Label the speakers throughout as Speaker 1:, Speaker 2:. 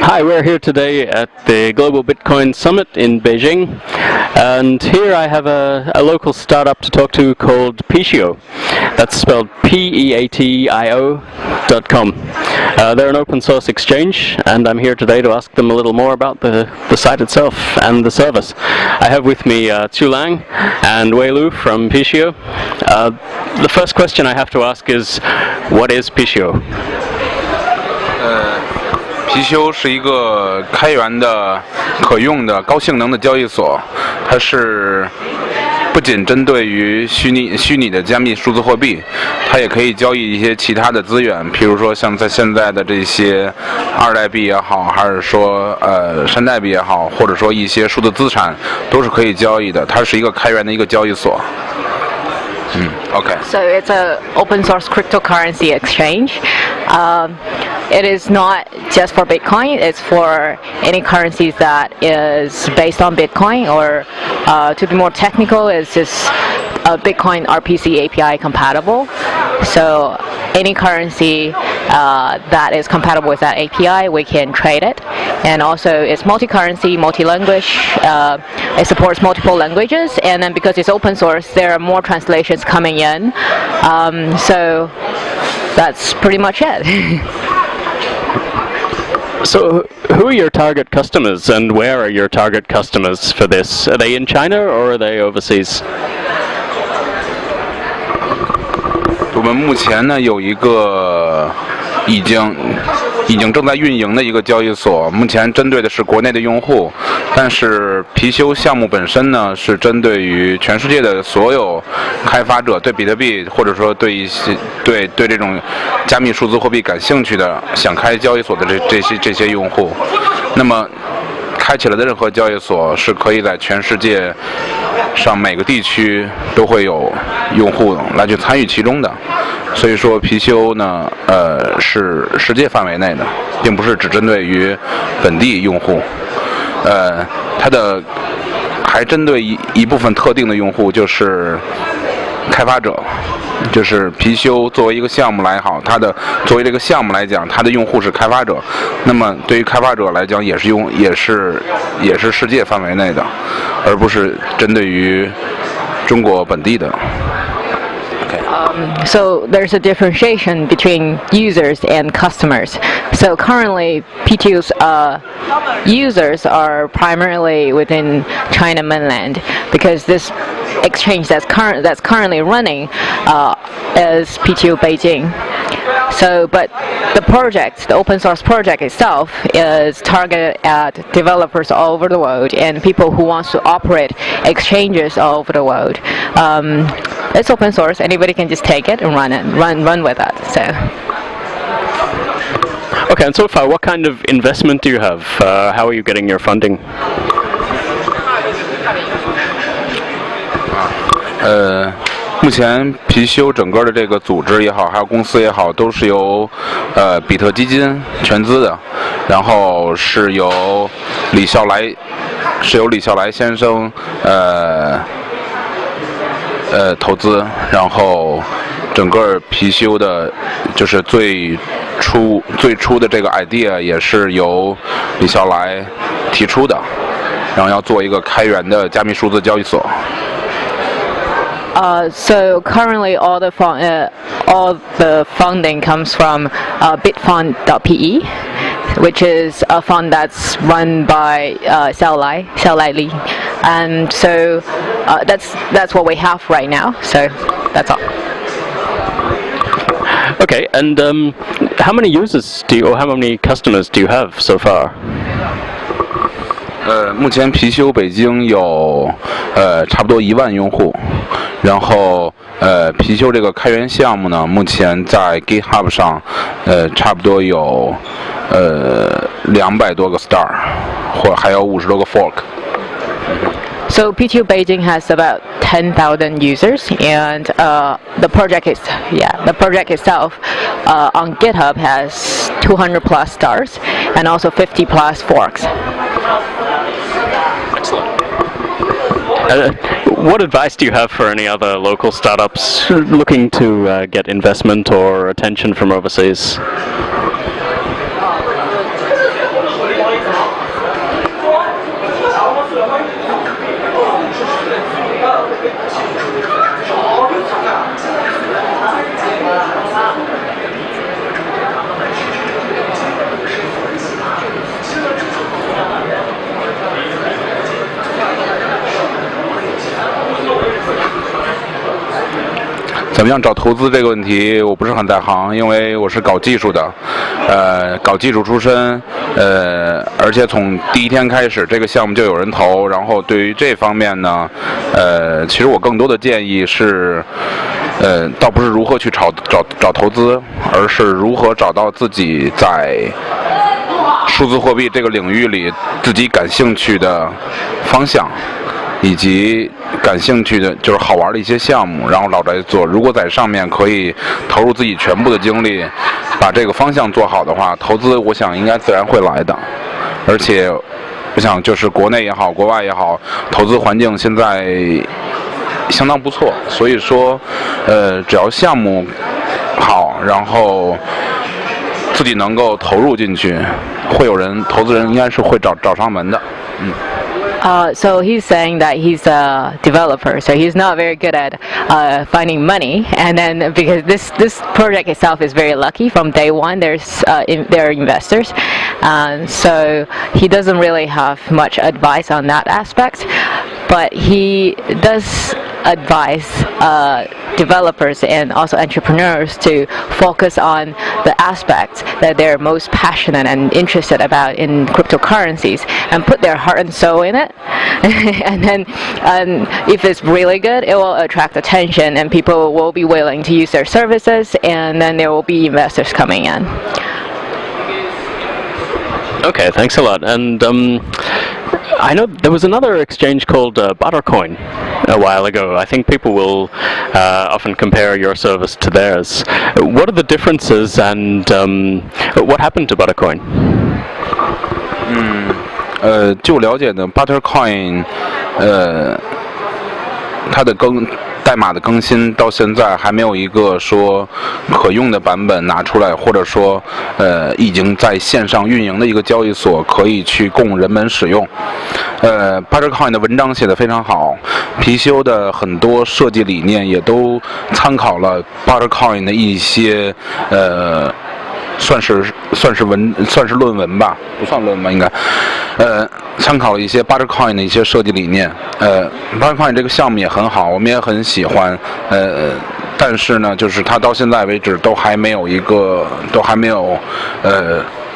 Speaker 1: Hi, we're here today at the Global Bitcoin Summit in Beijing, and here I have a local startup to talk to called Peatio. That's spelled Peatio.com. They're an open source exchange, and I'm here today to ask them a little more about the site itself and the service. I have with me Chu Lang and Wei Lu from Peatio. The first question I have to ask is, what is Peatio?
Speaker 2: 貔貅是一个开源的、可用的、高性能的交易所，它是不仅针对于虚拟的加密数字货币，它也可以交易一些其他的资源，譬如说像在现在的这些二代币也好，还是说山寨币也好，或者说一些数字资产，都是可以交易的。它是一个开源的一个交易所。Okay.
Speaker 3: So it's an open source cryptocurrency exchange. It is not just for Bitcoin, it's for any currencies that is based on Bitcoin, or to be more technical, it's just Bitcoin RPC API compatible. So any currency that is compatible with that API, we can trade it. And also it's multi-currency, multi-language, it supports multiple languages, and then because it's open source, there are more translations coming in. So that's pretty much it.
Speaker 1: So, who are your target customers, and where are your target customers for this? Are they in China or are they overseas?
Speaker 2: 我们目前呢有一个已经正在运营的一个交易所，目前针对的是国内的用户，但是貔貅项目本身呢是针对于全世界的所有开发者，对比特币或者说对一些对这种加密数字货币感兴趣的，想开交易所的这些用户，那么开起来的任何交易所是可以在全世界上每个地区都会有用户来去参与其中的，所以说貔貅呢是世界范围内的，并不是只针对于本地用户，它的还针对一部分特定的用户，就是开发者。就是貔貅作为一个项目来好，作为这个项目来讲，它的用户是开发者，那么对于开发者来讲也是世界范围内的，而不是针对于中国本地的。
Speaker 3: So there's a differentiation between users and customers. So currently, Peatio's users are primarily within China mainland, because this exchange that's currently running is Peatio Beijing. So, but the open source project itself is targeted at developers all over the world and people who want to operate exchanges all over the world. It's open source; anybody can just take it and run with it. So.
Speaker 1: Okay, and so far, what kind of investment do you have? How are you getting your funding?
Speaker 2: 目前貔貅整个的这个组织也好，还有公司也好，都是由比特基金全资的，然后是由李笑来先生投资，然后整个貔貅的就是最初的这个 idea 也是由李笑来提出的，然后要做一个开源的加密数字交易所。
Speaker 3: So currently, all the funding comes from bitfund.pe, which is a fund that's run by Xiao Lai Li, and so that's what we have right now. So that's all.
Speaker 1: Okay, and how many users or how many customers do you have so far?
Speaker 2: 目前貔貅北京有差不多1万用户，然后貔貅这个开源项目呢，目前在 GitHub 上差不多有200多个 star， 或还有50多个 fork。So
Speaker 3: Peatio Beijing has about 10,000 users, and the project itself on GitHub has 200 plus stars and also 50 plus forks.
Speaker 1: What advice do you have for any other local startups looking to get investment or attention from overseas?
Speaker 2: 怎么样找投资这个问题，我不是很在行，因为我是搞技术的，搞技术出身，而且从第一天开始，这个项目就有人投。然后对于这方面呢，其实我更多的建议是，倒不是如何去找投资，而是如何找到自己在数字货币这个领域里自己感兴趣的方向。以及感兴趣的就是好玩的一些项目，然后老在做。如果在上面可以投入自己全部的精力，把这个方向做好的话，投资我想应该自然会来的。而且，我想就是国内也好，国外也好，投资环境现在相当不错。所以说，只要项目好，然后自己能够投入进去，会有人投资人应该是会找上门的。
Speaker 3: So he's saying that he's a developer, so he's not very good at finding money. And then because this project itself is very lucky from day one, there are investors, so he doesn't really have much advice on that aspect. But he does advise developers and also entrepreneurs to focus on the aspects that they're most passionate and interested about in cryptocurrencies and put their heart and soul in it. And then if it's really good, it will attract attention and people will be willing to use their services, and then there will be investors coming in.
Speaker 1: Okay, thanks a lot. And I know there was another exchange called Buttercoin a while ago. I think people will often compare your service to theirs. What are the differences, and what happened to Buttercoin?
Speaker 2: 据我了解呢 ，Buttercoin，它的代码的更新到现在还没有一个说可用的版本拿出来，或者说已经在线上运营的一个交易所可以去供人们使用。Buttercoin 的文章写得非常好，貔貅的很多设计理念也都参考了 Buttercoin 的一些算是论文吧，不算论文吧应该，参考了一些 Buttercoin 的一些设计理念。Buttercoin 这个项目也很好，我们也很喜欢。但是呢，就是它到现在为止都还没有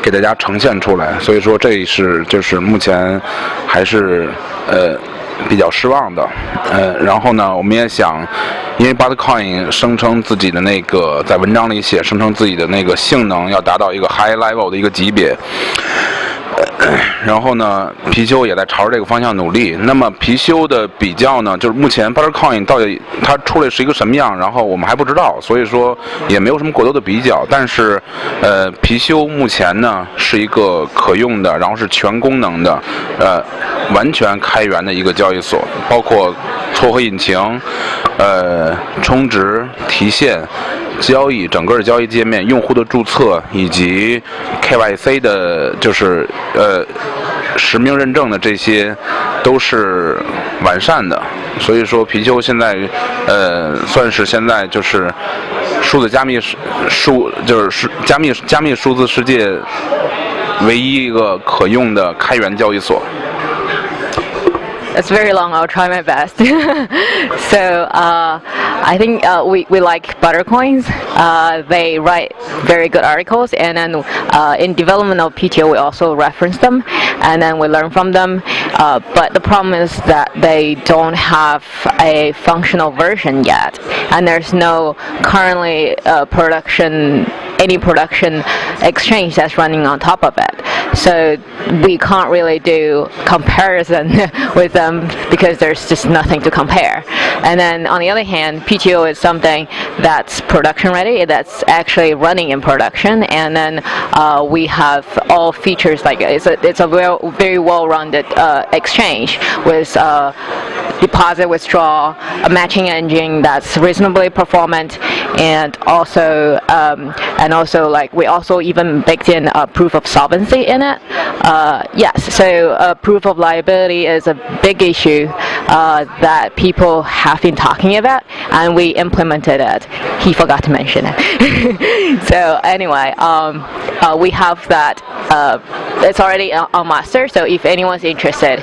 Speaker 2: 给大家呈现出来，所以说这是就是目前还是比较失望的。然后呢，我们也想，因为 Buttercoin 声称自己的那个在文章里写，声称自己的那个性能要达到一个 high level 的一个级别。然后呢，貔貅也在朝着这个方向努力。那么貔貅的比较呢，就是目前 Buttercoin 到底它出来是一个什么样，然后我们还不知道，所以说也没有什么过多的比较。但是，貔貅目前呢是一个可用的，然后是全功能的，完全开源的一个交易所，包括撮合引擎、充值、提现、交易，整个的交易界面、用户的注册以及 KYC 的，就是实名认证的这些都是完善的。所以说貔貅现在算是现在就是加密数字世界唯一一个可用的开源交易所。
Speaker 3: It's very long. I'll try my best. So I think we like Buttercoins. They write very good articles, and then in development of Peatio, we also reference them, and then we learn from them. But the problem is that they don't have a functional version yet, and there's no currently any production exchange that's running on top of it. So we can't really do comparison with them because there's just nothing to compare. And then on the other hand, Peatio is something that's production ready, that's actually running in production, and then we have all features like it's a very well-rounded exchange with deposit withdrawal, a matching engine that's reasonably performant, and also like we also even baked in a proof of solvency in it. Yes, so proof of liability is a big issue that people have been talking about, and we implemented it. He forgot to mention it. So anyway, we have that. It's already on master, so if anyone's interested,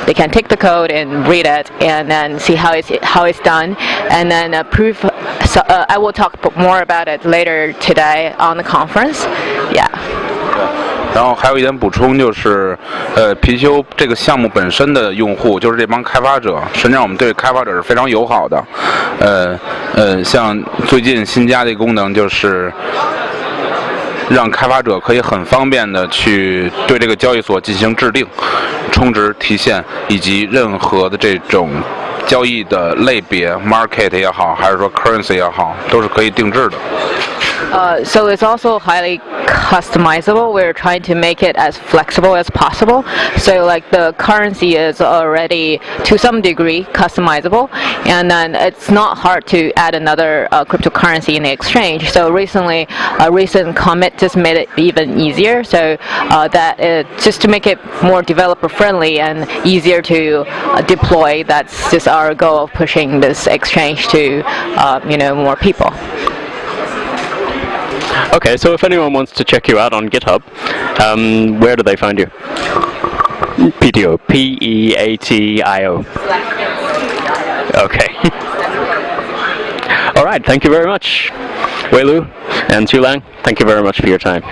Speaker 3: they can take the code and read it, and then see how it's done, and then proof. So I will talk more about it later today on the conference. Yeah.
Speaker 2: 然后还有一点补充就是，貔貅这个项目本身的用户就是这帮开发者，实际上我们对开发者是非常友好的。像最近新加的一个功能就是让开发者可以很方便的去对这个交易所进行制定、充值、提现以及任何的这种交易的类别 ，market 也好，还是说 currency 也好，都是可以定制的。
Speaker 3: So it's also highly customizable. We're trying to make it as flexible as possible. So like the currency is already to some degree customizable, and then it's not hard to add another cryptocurrency in the exchange. So recently, a recent commit just made it even easier. So just to make it more developer friendly and easier to deploy. That's just our goal of pushing this exchange to more people.
Speaker 1: Okay, so if anyone wants to check you out on GitHub, where do they find you? Peatio, Peatio. Okay. All right, thank you very much. Wei Lu and Chu Lang, thank you very much for your time.